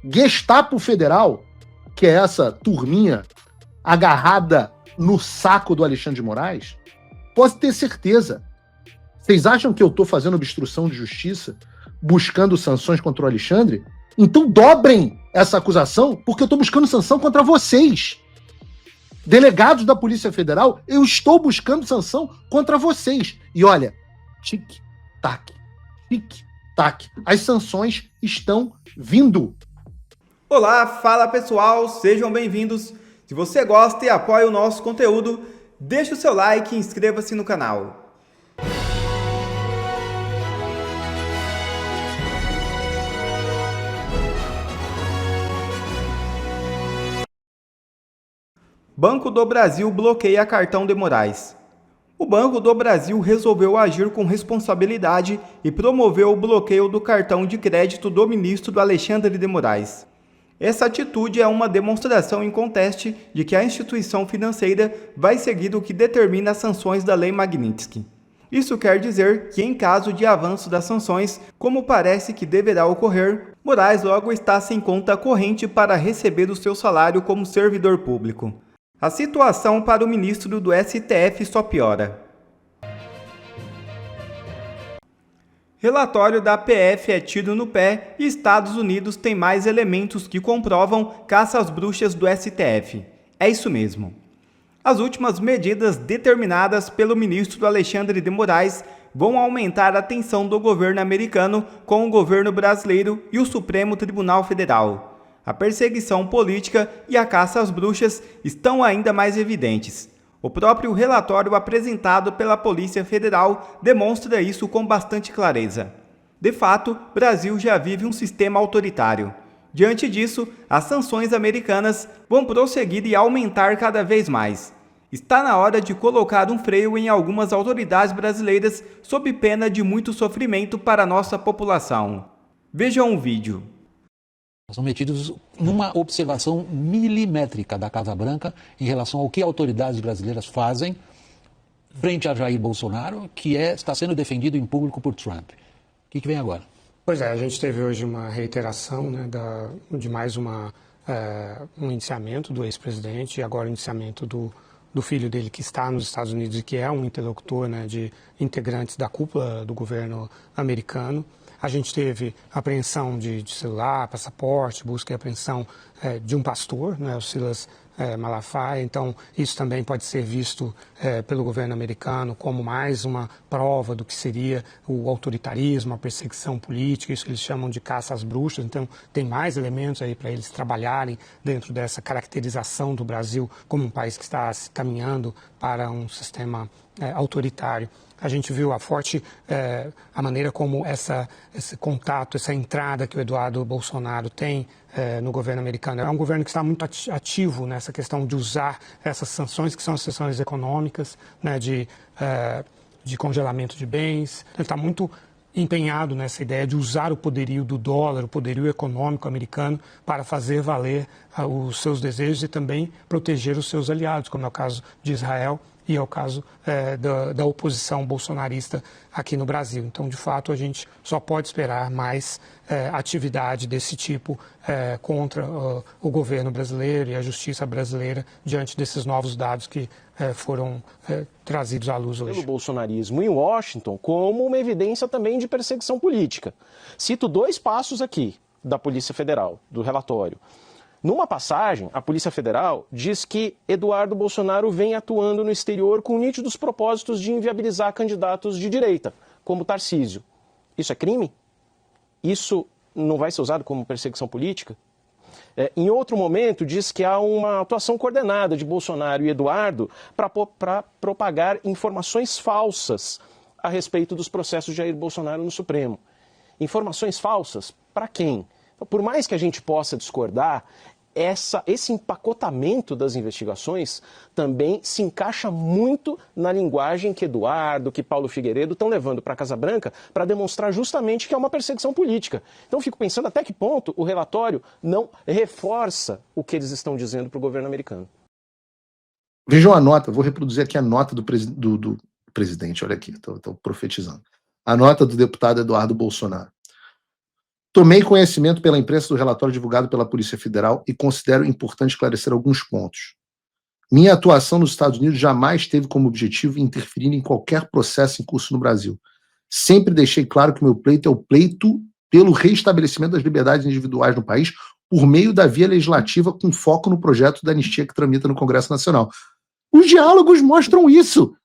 Gestapo Federal, que é essa turminha agarrada no saco do Alexandre de Moraes, pode ter certeza. Vocês acham que eu estou fazendo obstrução de justiça, buscando sanções contra o Alexandre? Então dobrem essa acusação, porque eu estou buscando sanção contra vocês. Delegados da Polícia Federal, eu estou buscando sanção contra vocês. E olha, tic-tac, tic-tac. As sanções estão vindo. Olá, fala pessoal, sejam bem-vindos. Se você gosta e apoia o nosso conteúdo, deixe o seu like e inscreva-se no canal. Banco do Brasil bloqueia cartão de Moraes. O Banco do Brasil resolveu agir com responsabilidade e promoveu o bloqueio do cartão de crédito do ministro Alexandre de Moraes. Essa atitude é uma demonstração inconteste de que a instituição financeira vai seguir o que determina as sanções da Lei Magnitsky. Isso quer dizer que, em caso de avanço das sanções, como parece que deverá ocorrer, Moraes logo está sem conta corrente para receber o seu salário como servidor público. A situação para o ministro do STF só piora. Relatório da PF é tiro no pé e Estados Unidos tem mais elementos que comprovam caça às bruxas do STF. É isso mesmo. As últimas medidas determinadas pelo ministro Alexandre de Moraes vão aumentar a tensão do governo americano com o governo brasileiro e o Supremo Tribunal Federal. A perseguição política e a caça às bruxas estão ainda mais evidentes. O próprio relatório apresentado pela Polícia Federal demonstra isso com bastante clareza. De fato, Brasil já vive um sistema autoritário. Diante disso, as sanções americanas vão prosseguir e aumentar cada vez mais. Está na hora de colocar um freio em algumas autoridades brasileiras sob pena de muito sofrimento para a nossa população. Vejam o vídeo. São metidos numa observação milimétrica da Casa Branca em relação ao que autoridades brasileiras fazem frente a Jair Bolsonaro, que está sendo defendido em público por Trump. O que vem agora? Pois é, a gente teve hoje uma reiteração, né, de mais um indiciamento do ex-presidente e agora o indiciamento do filho dele que está nos Estados Unidos e que é um interlocutor, né, de integrantes da cúpula do governo americano. A gente teve apreensão de celular, passaporte, busca e apreensão de um pastor, né, o Silas Malafaia. Então, isso também pode ser visto pelo governo americano como mais uma prova do que seria o autoritarismo, a perseguição política, isso que eles chamam de caça às bruxas. Então, tem mais elementos aí para eles trabalharem dentro dessa caracterização do Brasil como um país que está se caminhando para um sistema autoritário. A gente viu a maneira como esse contato, essa entrada que o Eduardo Bolsonaro tem no governo americano. É um governo que está muito ativo nessa questão de usar essas sanções, que são as sanções econômicas, né, de congelamento de bens. Ele está muito empenhado nessa ideia de usar o poderio do dólar, o poderio econômico americano, para fazer valer os seus desejos e também proteger os seus aliados, como é o caso de Israel e é o caso da oposição bolsonarista aqui no Brasil. Então, de fato, a gente só pode esperar mais atividade desse tipo contra o governo brasileiro e a justiça brasileira diante desses novos dados que foram trazidos à luz hoje. Pelo bolsonarismo em Washington como uma evidência também de perseguição política. Cito 2 passos aqui da Polícia Federal, do relatório. Numa passagem, a Polícia Federal diz que Eduardo Bolsonaro vem atuando no exterior com nítidos propósitos de inviabilizar candidatos de direita, como Tarcísio. Isso é crime? Isso não vai ser usado como perseguição política? Em outro momento, diz que há uma atuação coordenada de Bolsonaro e Eduardo para propagar informações falsas a respeito dos processos de Jair Bolsonaro no Supremo. Informações falsas para quem? Por mais que a gente possa discordar, esse empacotamento das investigações também se encaixa muito na linguagem que Eduardo, que Paulo Figueiredo estão levando para a Casa Branca para demonstrar justamente que é uma perseguição política. Então fico pensando até que ponto o relatório não reforça o que eles estão dizendo para o governo americano. Vejam a nota, vou reproduzir aqui a nota do presidente, olha aqui, estou profetizando. A nota do deputado Eduardo Bolsonaro. Tomei conhecimento pela imprensa do relatório divulgado pela Polícia Federal e considero importante esclarecer alguns pontos. Minha atuação nos Estados Unidos jamais teve como objetivo interferir em qualquer processo em curso no Brasil. Sempre deixei claro que o meu pleito é o pleito pelo reestabelecimento das liberdades individuais no país por meio da via legislativa com foco no projeto da anistia que tramita no Congresso Nacional. Os diálogos mostram isso.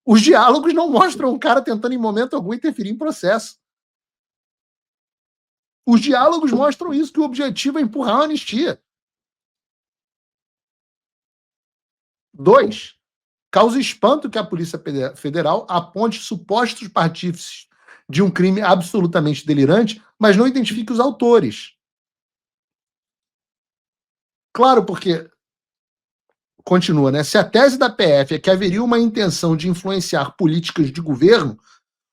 Os diálogos não mostram um cara tentando em momento algum interferir em processo. Os diálogos mostram isso, que o objetivo é empurrar a anistia. 2. Causa espanto que a Polícia Federal aponte supostos partícipes de um crime absolutamente delirante, mas não identifique os autores. Claro, porque, continua, né? Se a tese da PF é que haveria uma intenção de influenciar políticas de governo,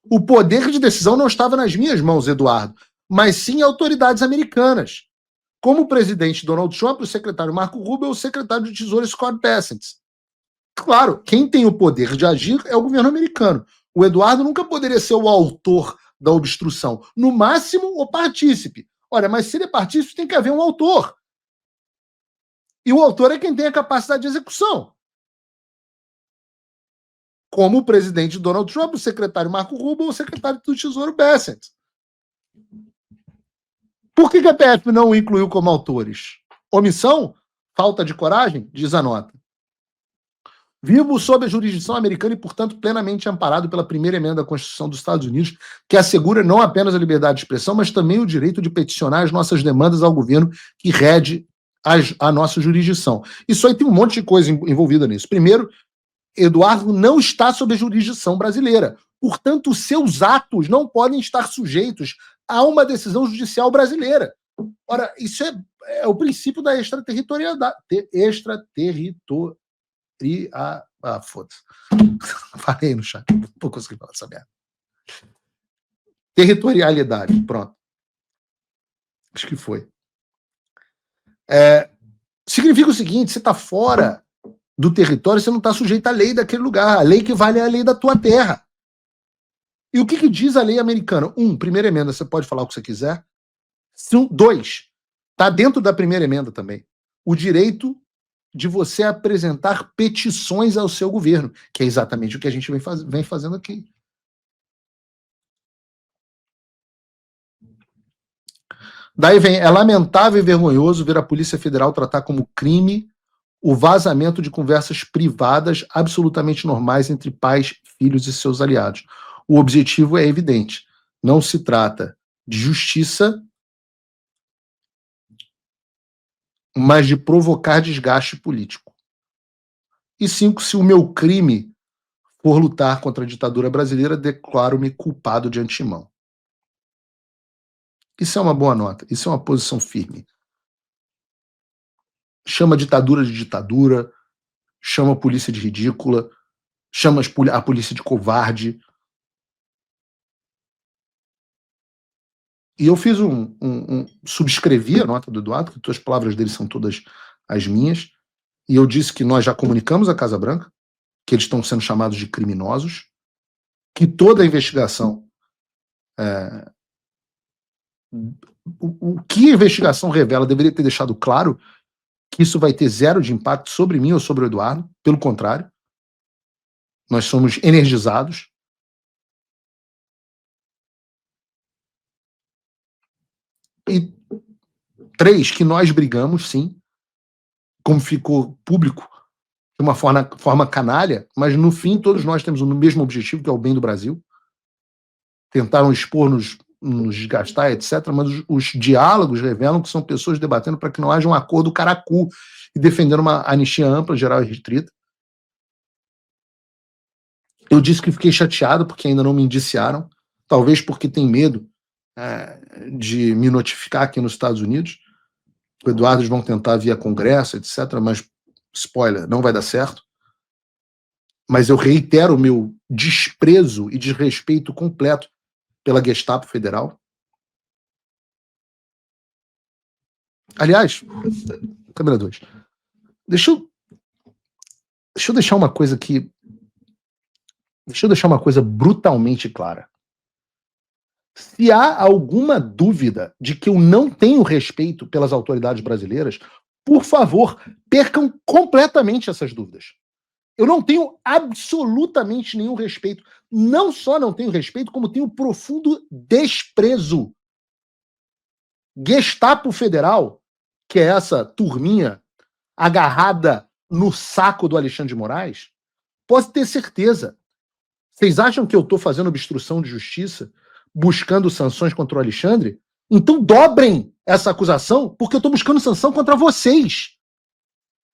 o poder de decisão não estava nas minhas mãos, Eduardo, mas sim em autoridades americanas, como o presidente Donald Trump, o secretário Marco Rubio ou o secretário de Tesouro Scott Bessent. Claro, quem tem o poder de agir é o governo americano. O Eduardo nunca poderia ser o autor da obstrução. No máximo, o partícipe. Olha, mas se ele é partícipe, tem que haver um autor. E o autor é quem tem a capacidade de execução. Como o presidente Donald Trump, o secretário Marco Rubio ou o secretário do Tesouro Bessent. Por que a PF não o incluiu como autores? Omissão? Falta de coragem? Diz a nota. Vivo sob a jurisdição americana e, portanto, plenamente amparado pela primeira emenda da Constituição dos Estados Unidos, que assegura não apenas a liberdade de expressão, mas também o direito de peticionar as nossas demandas ao governo que rege a nossa jurisdição. Isso aí tem um monte de coisa envolvida nisso. Primeiro, Eduardo não está sob a jurisdição brasileira. Portanto, os seus atos não podem estar sujeitos a uma decisão judicial brasileira. Ora, isso é o princípio da extraterritorialidade. Foda-se. Falei no chat. Não consegui falar essa merda. Territorialidade. Pronto. Acho que foi. Significa o seguinte: você está fora do território, você não está sujeito à lei daquele lugar. A lei que vale é a lei da tua terra. E o que diz a lei americana? Primeira emenda, você pode falar o que você quiser. 2, está dentro da primeira emenda também. O direito de você apresentar petições ao seu governo, que é exatamente o que a gente vem fazendo aqui. Daí vem, é lamentável e vergonhoso ver a Polícia Federal tratar como crime o vazamento de conversas privadas absolutamente normais entre pais, filhos e seus aliados. O objetivo é evidente. Não se trata de justiça, mas de provocar desgaste político. E 5, se o meu crime for lutar contra a ditadura brasileira, declaro-me culpado de antemão. Isso é uma boa nota, isso é uma posição firme. Chama a ditadura de ditadura, chama a polícia de ridícula, chama a polícia de covarde. E eu fiz subscrevi a nota do Eduardo, que as palavras dele são todas as minhas, e eu disse que nós já comunicamos à Casa Branca, que eles estão sendo chamados de criminosos, que toda a investigação, o que a investigação revela deveria ter deixado claro que isso vai ter zero de impacto sobre mim ou sobre o Eduardo, pelo contrário, nós somos energizados. E 3, que nós brigamos, sim, como ficou público, de uma forma canalha, mas no fim todos nós temos o mesmo objetivo, que é o bem do Brasil. Tentaram expor-nos, nos desgastar, etc., mas os diálogos revelam que são pessoas debatendo para que não haja um acordo caracu e defendendo uma anistia ampla, geral e restrita. Eu disse que fiquei chateado porque ainda não me indiciaram, talvez porque tem medo de me notificar aqui nos Estados Unidos. O Eduardo vão tentar via Congresso, etc., mas, spoiler, não vai dar certo. Mas eu reitero o meu desprezo e desrespeito completo pela Gestapo Federal. Aliás, câmera 2, deixa eu deixar uma coisa aqui, deixa eu deixar uma coisa brutalmente clara. Se há alguma dúvida de que eu não tenho respeito pelas autoridades brasileiras, por favor, percam completamente essas dúvidas. Eu não tenho absolutamente nenhum respeito. Não só não tenho respeito, como tenho profundo desprezo. Gestapo Federal, que é essa turminha agarrada no saco do Alexandre de Moraes, pode ter certeza. Vocês acham que eu estou fazendo obstrução de justiça, buscando sanções contra o Alexandre? Então dobrem essa acusação, porque eu estou buscando sanção contra vocês.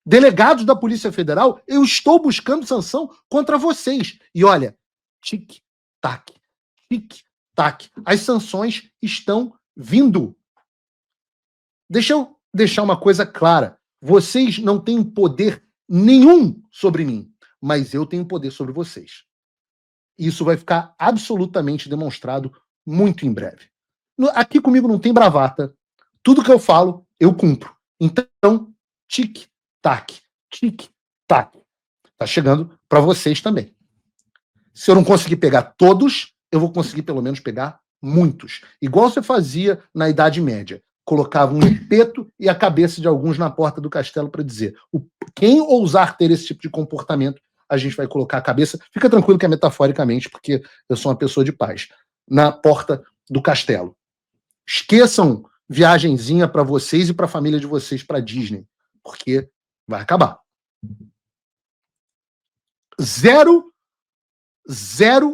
Delegados da Polícia Federal, eu estou buscando sanção contra vocês. E olha, tic-tac, tic-tac. As sanções estão vindo. Deixa eu deixar uma coisa clara. Vocês não têm poder nenhum sobre mim, mas eu tenho poder sobre vocês. Isso vai ficar absolutamente demonstrado muito em breve. Aqui comigo não tem bravata. Tudo que eu falo, eu cumpro. Então, tic-tac, tic-tac. Tá chegando para vocês também. Se eu não conseguir pegar todos, eu vou conseguir pelo menos pegar muitos. Igual você fazia na Idade Média. Colocava um espeto e a cabeça de alguns na porta do castelo para dizer: quem ousar ter esse tipo de comportamento, a gente vai colocar a cabeça, fica tranquilo que é metaforicamente, porque eu sou uma pessoa de paz, na porta do castelo. Esqueçam viagenzinha para vocês e para a família de vocês para Disney, porque vai acabar. Zero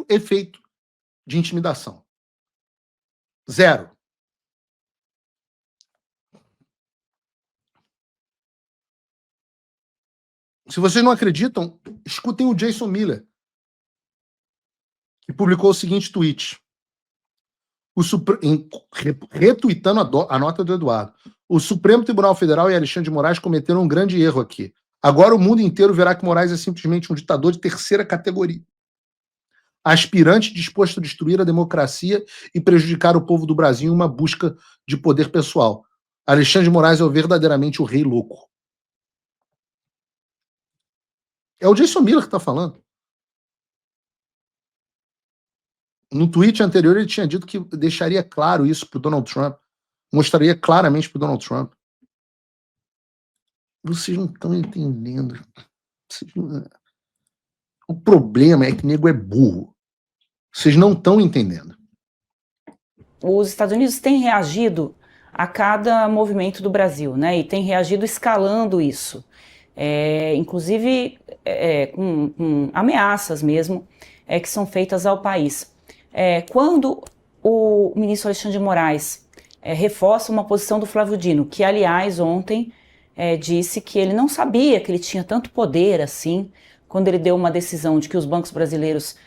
efeito de intimidação. Zero. Se vocês não acreditam, escutem o Jason Miller, que publicou o seguinte tweet, retuitando a nota do Eduardo. O Supremo Tribunal Federal e Alexandre de Moraes cometeram um grande erro aqui. Agora o mundo inteiro verá que Moraes é simplesmente um ditador de terceira categoria. Aspirante disposto a destruir a democracia e prejudicar o povo do Brasil em uma busca de poder pessoal. Alexandre de Moraes é verdadeiramente o rei louco. É o Jason Miller que está falando. No tweet anterior ele tinha dito que deixaria claro isso para o Donald Trump. Mostraria claramente para o Donald Trump. Vocês não estão entendendo. O problema é que o nego é burro. Vocês não estão entendendo. Os Estados Unidos têm reagido a cada movimento do Brasil, né? E têm reagido escalando isso. Inclusive com ameaças mesmo que são feitas ao país. Quando o ministro Alexandre de Moraes reforça uma posição do Flávio Dino, que aliás ontem disse que ele não sabia que ele tinha tanto poder assim, quando ele deu uma decisão de que os bancos brasileiros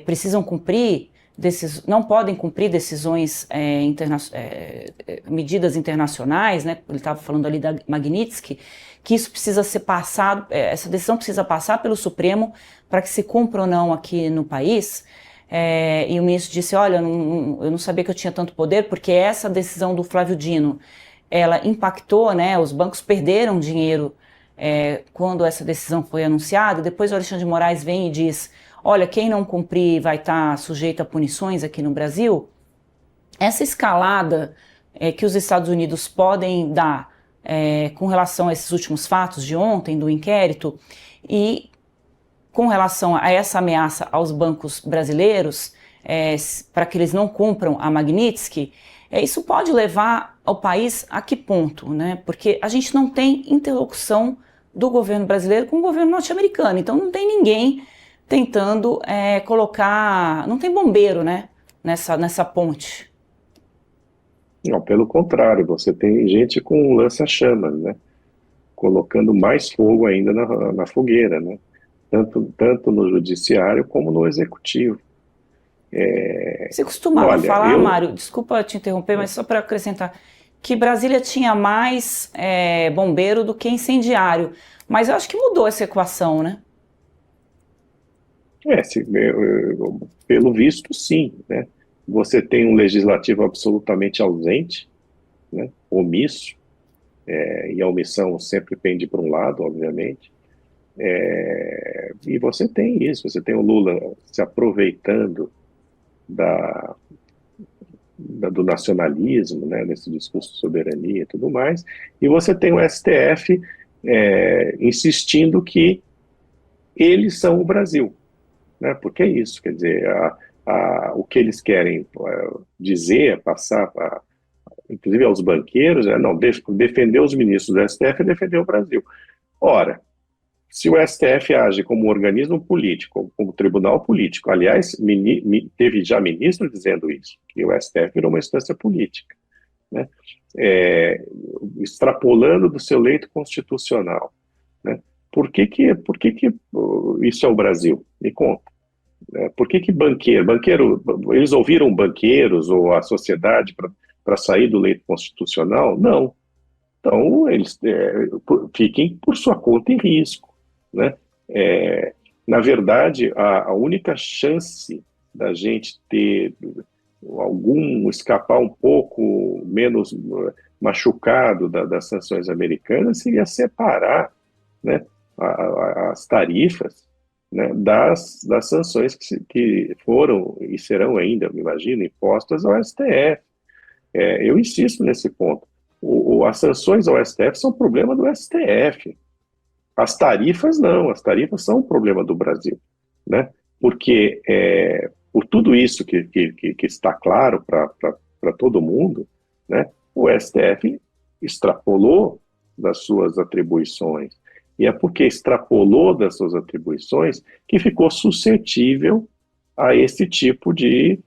precisam cumprir, não podem cumprir decisões, medidas internacionais, né? Ele estava falando ali da Magnitsky, que isso precisa ser passado, essa decisão precisa passar pelo Supremo para que se cumpra ou não aqui no país. E o ministro disse, olha, eu não sabia que eu tinha tanto poder, porque essa decisão do Flávio Dino, ela impactou, né? Os bancos perderam dinheiro quando essa decisão foi anunciada. Depois o Alexandre de Moraes vem e diz, olha, quem não cumprir vai estar sujeito a punições aqui no Brasil. Essa escalada que os Estados Unidos podem dar com relação a esses últimos fatos de ontem, do inquérito, e com relação a essa ameaça aos bancos brasileiros, para que eles não cumpram a Magnitsky, isso pode levar ao país a que ponto, né? Porque a gente não tem interlocução do governo brasileiro com o governo norte-americano, então não tem ninguém tentando colocar, não tem bombeiro, né, nessa ponte. Não, pelo contrário, você tem gente com lança-chamas, né, colocando mais fogo ainda na fogueira, né, tanto no judiciário como no executivo. Você costumava falar, Mário, desculpa te interromper, mas só para acrescentar, que Brasília tinha mais bombeiro do que incendiário, mas eu acho que mudou essa equação, né? Pelo visto, sim, né? Você tem um legislativo absolutamente ausente, né? Omisso, e a omissão sempre pende para um lado, obviamente. E você tem isso, você tem o Lula se aproveitando do nacionalismo, né, nesse discurso de soberania e tudo mais, e você tem o STF insistindo que eles são o Brasil, né, porque é isso, quer dizer, o que eles querem dizer, passar, inclusive aos banqueiros, não, defender os ministros do STF é defender o Brasil. Ora, se o STF age como um organismo político, como tribunal político, aliás, teve já ministro dizendo isso, que o STF virou uma instância política, né? Extrapolando do seu leito constitucional, né? Por que isso é o Brasil? Me conta. Por que banqueiro, eles ouviram banqueiros ou a sociedade para sair do leito constitucional? Não. Então, eles fiquem por sua conta e risco, né? Na verdade, a única chance da gente ter escapar um pouco menos machucado das sanções americanas seria separar, né, as tarifas, né, das sanções que foram e serão ainda, eu me imagino, impostas ao STF. Eu insisto nesse ponto. As sanções ao STF são problema do STF. As tarifas não, as tarifas são um problema do Brasil, né? Porque por tudo isso que está claro para todo mundo, né, o STF extrapolou das suas atribuições. E é porque extrapolou das suas atribuições que ficou suscetível a esse tipo de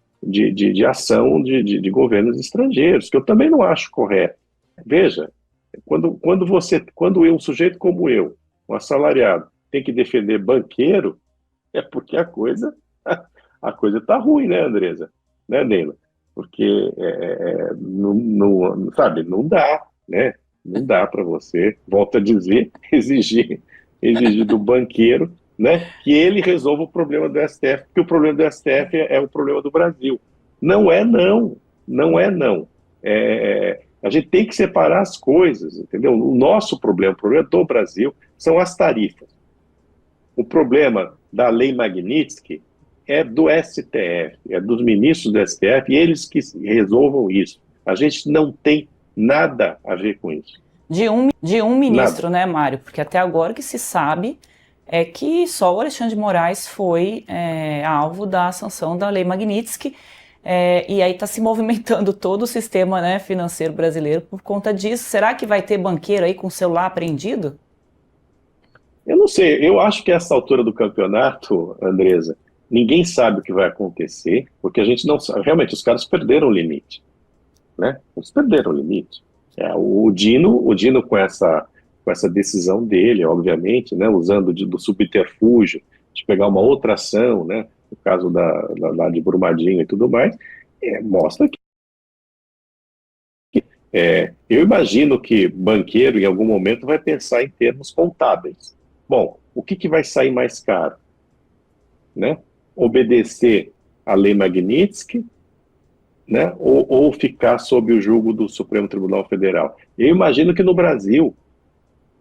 ação de governos estrangeiros, que eu também não acho correto. Veja, quando um sujeito como eu, um assalariado, tem que defender banqueiro, é porque a coisa está ruim, né, Andresa? Né, Neila? Porque não dá, né? Não dá para você, volto a dizer, exigir do banqueiro, né, que ele resolva o problema do STF, porque o problema do STF é o problema do Brasil. Não é não. A gente tem que separar as coisas, entendeu? O nosso problema, o problema do Brasil, são as tarifas. O problema da Lei Magnitsky é do STF, é dos ministros do STF, e eles que resolvam isso. A gente não tem nada a ver com isso. De um ministro, Nada. né, Mário? Porque até agora o que se sabe é que só o Alexandre de Moraes foi alvo da sanção da Lei Magnitsky, e aí está se movimentando todo o sistema, né, financeiro brasileiro por conta disso. Será que vai ter banqueiro aí com o celular apreendido? Eu não sei, eu acho que a essa altura do campeonato, Andresa, ninguém sabe o que vai acontecer, porque a gente não sabe. Realmente, os caras perderam o limite, né? Eles perderam o limite. O Dino com essa decisão dele, obviamente, né, usando do subterfúgio, de pegar uma outra ação, né, no caso lá de Brumadinho e tudo mais, mostra que eu imagino que banqueiro, em algum momento, vai pensar em termos contábeis. Bom, o que vai sair mais caro? Né? Obedecer à Lei Magnitsky, né? Ou ficar sob o jugo do Supremo Tribunal Federal? Eu imagino que no Brasil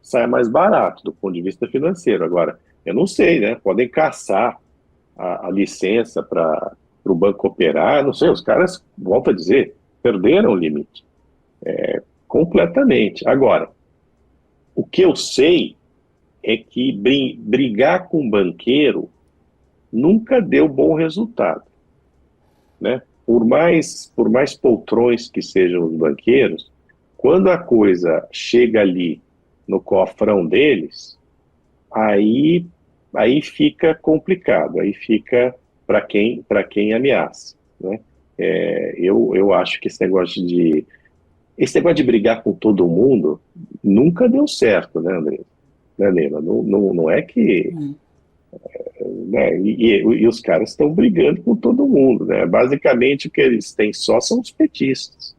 saia mais barato do ponto de vista financeiro. Agora, eu não sei, né? Podem caçar a licença para o banco operar, não sei, os caras, volto a dizer, perderam o limite. Completamente. Agora, o que eu sei é que brigar com banqueiro nunca deu bom resultado, né? Por mais poltrões que sejam os banqueiros, quando a coisa chega ali no cofrão deles, aí fica complicado, aí fica para quem ameaça, né? Eu acho que esse negócio de brigar com todo mundo nunca deu certo, né, André? Né, Neila? Não é que... Né, e os caras estão brigando com todo mundo, né? Basicamente o que eles têm só são os petistas,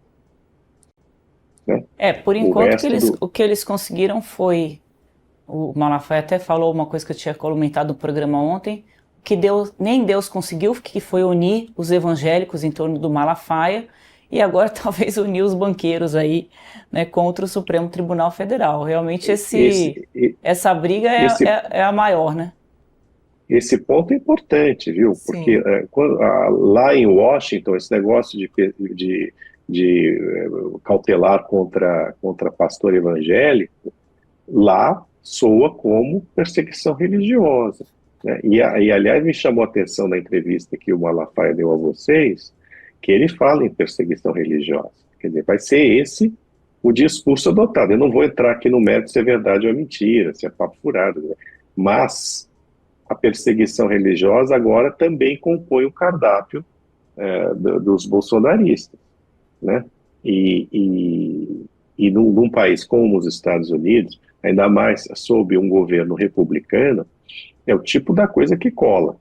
né? Por enquanto o que eles conseguiram foi, o Malafaia até falou uma coisa que eu tinha comentado no programa ontem, que nem Deus conseguiu, que foi unir os evangélicos em torno do Malafaia, e agora talvez unir os banqueiros aí, né, contra o Supremo Tribunal Federal. Realmente essa briga é a maior, né? esse ponto é importante, viu? Porque lá em Washington, esse negócio de cautelar contra pastor evangélico, lá soa como perseguição religiosa, né? E, aliás, me chamou a atenção na entrevista que o Malafaia deu a vocês, que ele fala em perseguição religiosa. Quer dizer, vai ser esse o discurso adotado. Eu não vou entrar aqui no mérito se é verdade ou mentira, se é papo furado, né? Mas a perseguição religiosa agora também compõe o cardápio dos bolsonaristas, né? E num país como os Estados Unidos, ainda mais sob um governo republicano, é o tipo da coisa que cola.